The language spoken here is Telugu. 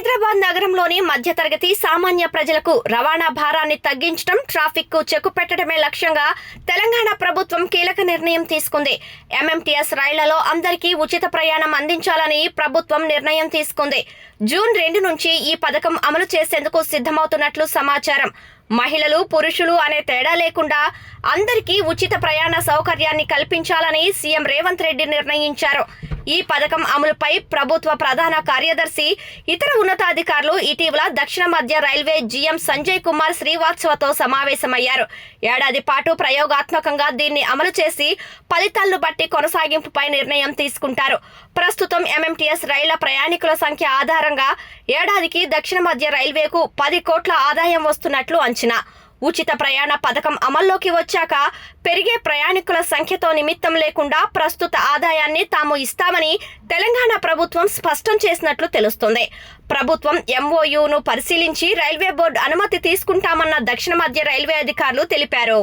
హైదరాబాద్ నగరంలోని మధ్యతరగతి సామాన్య ప్రజలకు రవాణా భారాన్ని తగ్గించడం, ట్రాఫిక్ కు చెక్ పెట్టడమే లక్ష్యంగా తెలంగాణ ప్రభుత్వం కీలక నిర్ణయం తీసుకుంది. ఎంఎంటీఎస్ రైళ్లలో అందరికీ ఉచిత ప్రయాణం అందించాలని ప్రభుత్వం నిర్ణయం తీసుకుంది. జూన్ 2 నుంచి ఈ పథకం అమలు చేసేందుకు సిద్ధమవుతున్నట్లు సమాచారం. మహిళలు, పురుషులు అనే తేడా లేకుండా అందరికీ ఉచిత ప్రయాణ సౌకర్యాన్ని కల్పించాలని సీఎం రేవంత్ రెడ్డి నిర్ణయించారు. ఈ పథకం అమలుపై ప్రభుత్వ ప్రధాన కార్యదర్శి, ఇతర ఉన్నతాధికారులు ఇటీవల దక్షిణ మధ్య రైల్వే జీఎం సంజయ్ కుమార్ శ్రీవాత్సవతో సమావేశమయ్యారు. ఏడాది పాటు ప్రయోగాత్మకంగా దీన్ని అమలు చేసి ఫలితాలను బట్టి కొనసాగింపుపై నిర్ణయం తీసుకుంటారు. ప్రస్తుతం ఎంఎంటీఎస్ రైళ్ల ప్రయాణికుల సంఖ్య ఆధారంగా ఏడాదికి దక్షిణ మధ్య రైల్వేకు 10 కోట్ల ఆదాయం వస్తున్నట్లు అంచనా. ఉచిత ప్రయాణ పథకం అమల్లోకి వచ్చాక పెరిగే ప్రయాణికుల సంఖ్యతో నిమిత్తం లేకుండా ప్రస్తుత ఆదాయాన్ని తాము ఇస్తామని తెలంగాణ ప్రభుత్వం స్పష్టం చేసినట్లు తెలుస్తోంది. ప్రభుత్వం ఎంఓయూను పరిశీలించి రైల్వే బోర్డు అనుమతి తీసుకుంటామన్న దక్షిణ మధ్య రైల్వే అధికారులు తెలిపారు.